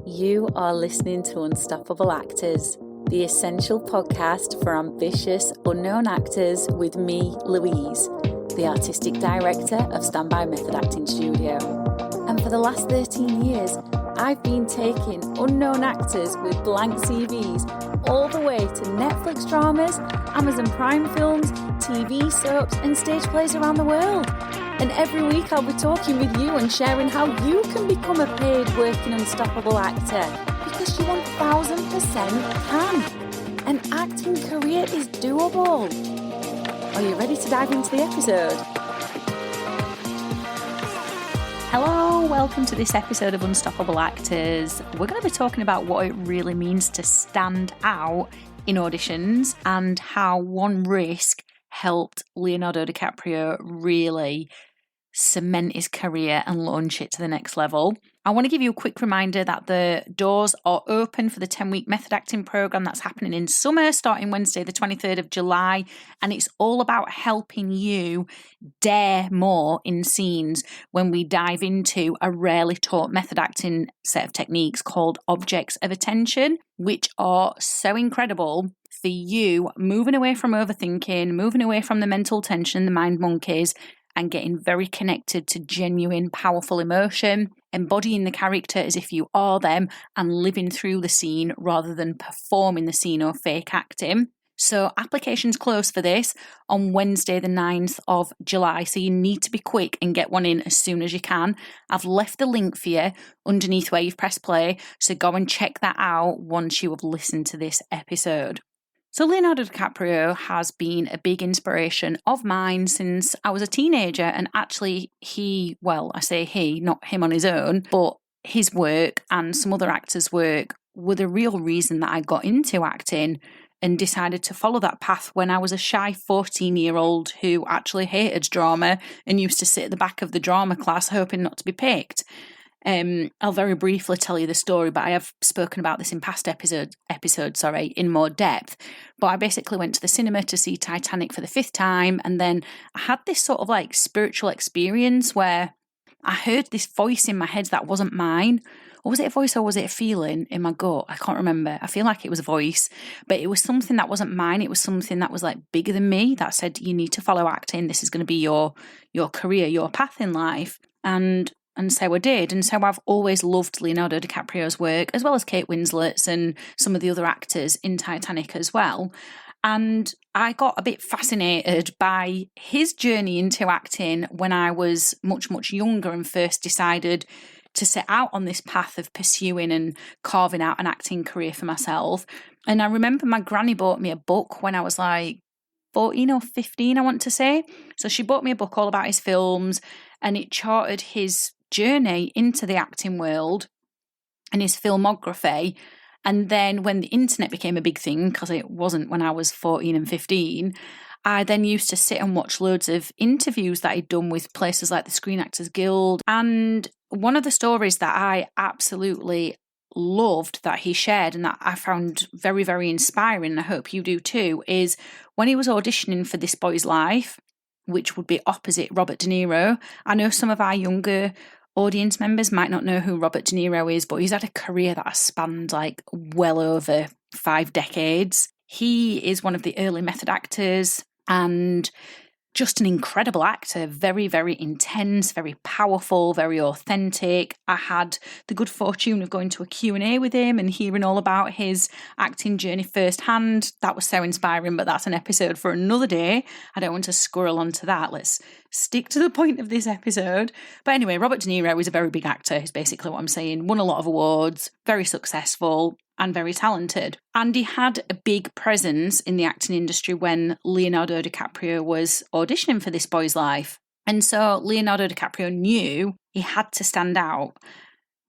You are listening to Unstoppable Actors, the essential podcast for ambitious, unknown actors with me, Louise, the artistic director of Standby Method Acting Studio. And for the last 13 years, I've been taking unknown actors with blank CVs all the way to Netflix dramas, Amazon Prime films, TV soaps, and stage plays around the world. And every week I'll be talking with you and sharing how you can become a paid working unstoppable actor, because you 1000% can. An acting career is doable. Are you ready to dive into the episode? Hello, welcome to this episode of Unstoppable Actors. We're going to be talking about what it really means to stand out in auditions and how one risk helped Leonardo DiCaprio really cement his career and launch it to the next level. I want to give you a quick reminder that the doors are open for the 10-week method acting program that's happening in summer, starting Wednesday, the 23rd of July. And it's all about helping you dare more in scenes when we dive into a rarely taught method acting set of techniques called objects of attention, which are so incredible for you moving away from overthinking, moving away from the mental tension, the mind monkeys, and getting very connected to genuine, powerful emotion, embodying the character as if you are them and living through the scene rather than performing the scene or fake acting. So applications close for this on Wednesday, the 9th of July. So you need to be quick and get one in as soon as you can. I've left the link for you underneath where you've pressed play. So go and check that out once you have listened to this episode. So Leonardo DiCaprio has been a big inspiration of mine since I was a teenager, and actually I say he, not him on his own, but his work and some other actors' work were the real reason that I got into acting and decided to follow that path when I was a shy 14-year-old who actually hated drama and used to sit at the back of the drama class hoping not to be picked. I'll very briefly tell you the story, but I have spoken about this in past episodes, in more depth. But I basically went to the cinema to see Titanic for the 5th time, and then I had this sort of like spiritual experience where I heard this voice in my head that wasn't mine. Or was it a voice or was it a feeling in my gut? I can't remember. I feel like it was a voice, but it was something that wasn't mine. It was something that was like bigger than me that said, you need to follow acting. This is going to be your career, your path in life. And so I did. And so I've always loved Leonardo DiCaprio's work, as well as Kate Winslet's and some of the other actors in Titanic as well. And I got a bit fascinated by his journey into acting when I was much, much younger and first decided to set out on this path of pursuing and carving out an acting career for myself. And I remember my granny bought me a book when I was like 14 or 15, I want to say. So she bought me a book all about his films, and it charted his journey into the acting world and his filmography. And then when the internet became a big thing, because it wasn't when I was 14 and 15, I then used to sit and watch loads of interviews that he'd done with places like the Screen Actors Guild. And one of the stories that I absolutely loved that he shared and that I found very, very inspiring, and I hope you do too, is when he was auditioning for This Boy's Life, which would be opposite Robert De Niro. I know some of our younger audience members might not know who Robert De Niro is, but he's had a career that has spanned like well over 5 decades. He is one of the early method actors and just an incredible actor, very, very intense, very powerful, very authentic. I had the good fortune of going to a Q&A with him and hearing all about his acting journey firsthand. That was so inspiring, but that's an episode for another day. I don't want to squirrel onto that. Let's stick to the point of this episode. But anyway, Robert De Niro is a very big actor, is basically what I'm saying. Won a lot of awards, very successful, and very talented. And he had a big presence in the acting industry when Leonardo DiCaprio was auditioning for This Boy's Life. And so Leonardo DiCaprio knew he had to stand out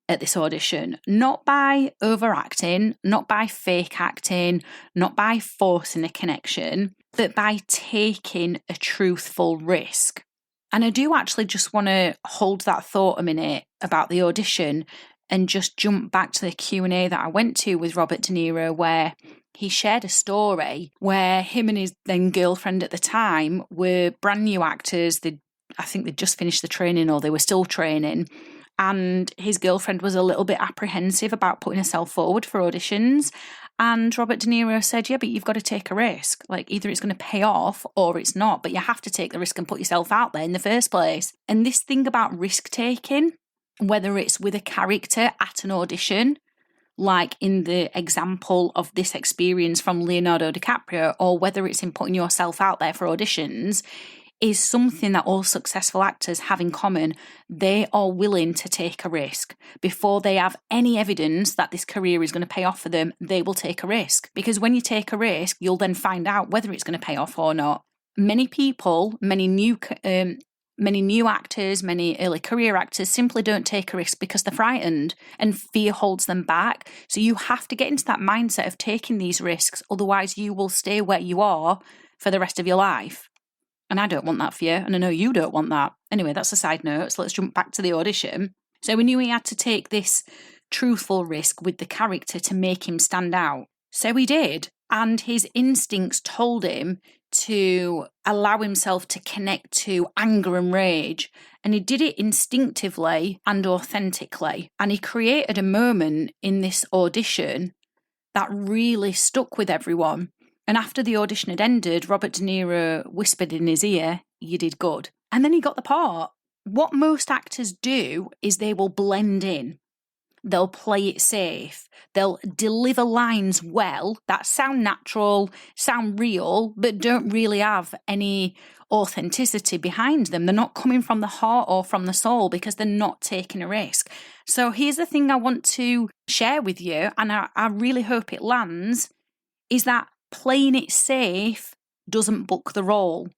at this audition, not by overacting, not by fake acting, not by forcing a connection, but by taking a truthful risk. And I do actually just want to hold that thought a minute about the audition and just jump back to the Q&A that I went to with Robert De Niro, where he shared a story where him and his then girlfriend at the time were brand new actors. I think they'd just finished the training or they were still training. and his girlfriend was a little bit apprehensive about putting herself forward for auditions. And Robert De Niro said, yeah, but you've got to take a risk. Like, either it's going to pay off or it's not, but you have to take the risk and put yourself out there in the first place. And this thing about risk taking, whether it's with a character at an audition, like in the example of this experience from Leonardo DiCaprio, or whether it's in putting yourself out there for auditions, is something that all successful actors have in common. They are willing to take a risk. Before they have any evidence that this career is going to pay off for them, they will take a risk. Because when you take a risk, you'll then find out whether it's going to pay off or not. Many people, many new actors, many early career actors simply don't take a risk because they're frightened and fear holds them back. So you have to get into that mindset of taking these risks. Otherwise, you will stay where you are for the rest of your life. And I don't want that for you, and I know you don't want that. Anyway, that's a side note, so let's jump back to the audition. So we knew he had to take this truthful risk with the character to make him stand out. So he did, and his instincts told him to allow himself to connect to anger and rage. And he did it instinctively and authentically. And he created a moment in this audition that really stuck with everyone. And after the audition had ended, Robert De Niro whispered in his ear, "You did good." And then he got the part. What most actors do is they will blend in. They'll play it safe. They'll deliver lines well that sound natural, sound real, but don't really have any authenticity behind them. They're not coming from the heart or from the soul because they're not taking a risk. So here's the thing I want to share with you, and I really hope it lands, is that playing it safe doesn't book the role,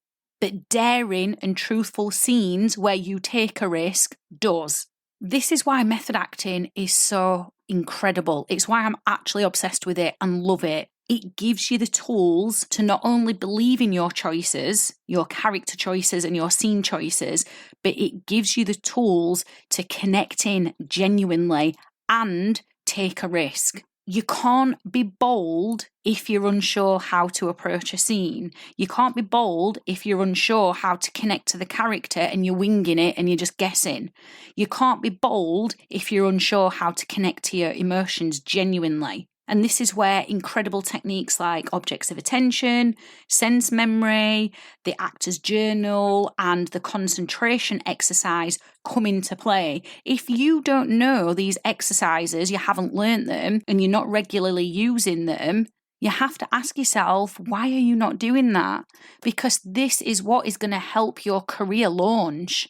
but daring and truthful scenes where you take a risk does. This is why method acting is so incredible. It's why I'm actually obsessed with it and love it. It gives you the tools to not only believe in your choices, your character choices and your scene choices, but it gives you the tools to connect in genuinely and take a risk. You can't be bold if you're unsure how to approach a scene. You can't be bold if you're unsure how to connect to the character and you're winging it and you're just guessing. You can't be bold if you're unsure how to connect to your emotions genuinely. And this is where incredible techniques like objects of attention, sense memory, the actor's journal, and the concentration exercise come into play. If you don't know these exercises, you haven't learnt them, and you're not regularly using them, you have to ask yourself, why are you not doing that? Because this is what is going to help your career launch.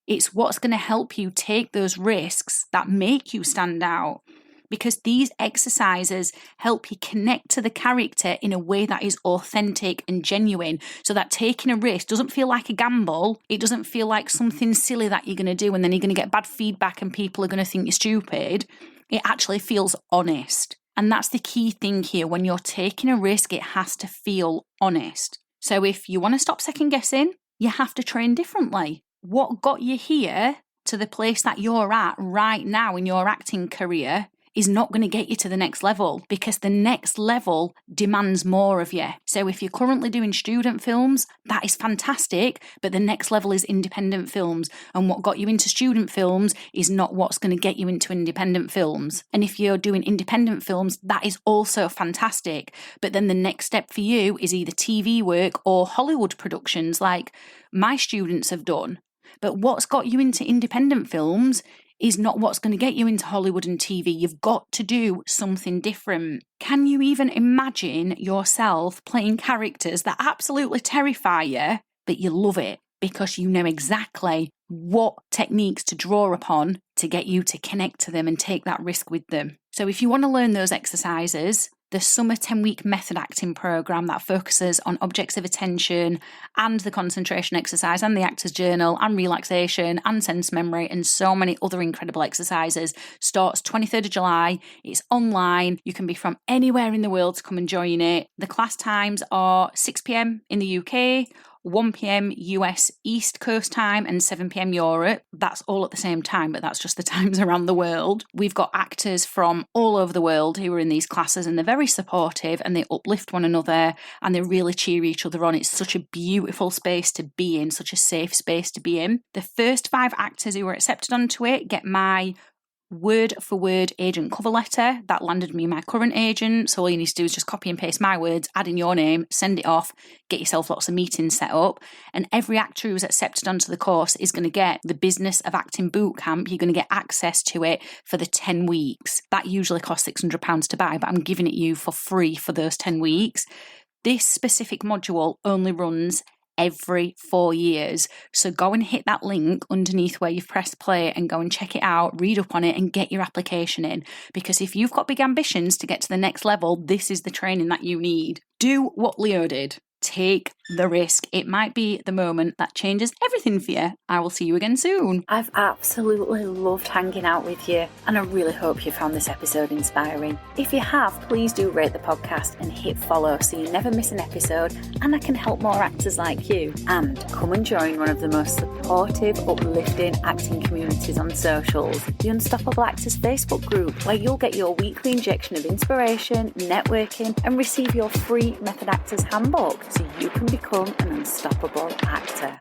It's what's going to help you take those risks that make you stand out. Because these exercises help you connect to the character in a way that is authentic and genuine, so that taking a risk doesn't feel like a gamble. It doesn't feel like something silly that you're going to do and then you're going to get bad feedback and people are going to think you're stupid. It actually feels honest. And that's the key thing here. When you're taking a risk, it has to feel honest. So if you want to stop second guessing, you have to train differently. What got you here to the place that you're at right now in your acting career is not going to get you to the next level, because the next level demands more of you. So if you're currently doing student films, that is fantastic, but the next level is independent films. And what got you into student films is not what's going to get you into independent films. And if you're doing independent films, that is also fantastic. But then the next step for you is either TV work or Hollywood productions like my students have done. But what's got you into independent films is not what's going to get you into Hollywood and TV. You've got to do something different. Can you even imagine yourself playing characters that absolutely terrify you, but you love it because you know exactly what techniques to draw upon to get you to connect to them and take that risk with them? So if you want to learn those exercises, the summer 10-week method acting program that focuses on objects of attention and the concentration exercise and the actor's journal and relaxation and sense memory and so many other incredible exercises starts 23rd of July. It's online. You can be from anywhere in the world to come and join it. The class times are 6 p.m. in the UK 1 p.m. US East Coast time and 7 p.m. Europe. That's all at the same time, but that's just the times around the world. We've got actors from all over the world who are in these classes, and they're very supportive and they uplift one another and they really cheer each other on. It's such a beautiful space to be in, such a safe space to be in. The first 5 actors who were accepted onto it get my word for word agent cover letter that landed me my current agent. So all you need to do is just copy and paste my words, add in your name, send it off, get yourself lots of meetings set up. And every actor who's accepted onto the course is going to get the Business of Acting Bootcamp. You're going to get access to it for the 10 weeks. That usually costs £600 to buy, but I'm giving it you for free for those 10 weeks. This specific module only runs every 4 years. So go and hit that link underneath where you've pressed play and go and check it out, read up on it and get your application in. Because if you've got big ambitions to get to the next level, this is the training that you need. Do what Leo did. Take the risk. It might be the moment that changes everything for you. I will see you again soon. I've absolutely loved hanging out with you, and I really hope you found this episode inspiring. If you have, please do rate the podcast and hit follow so you never miss an episode and I can help more actors like you. And come and join one of the most supportive, uplifting acting communities on socials, the Unstoppable Actors Facebook group, where you'll get your weekly injection of inspiration, networking, and receive your free Method Actors handbook so you can become an unstoppable actor.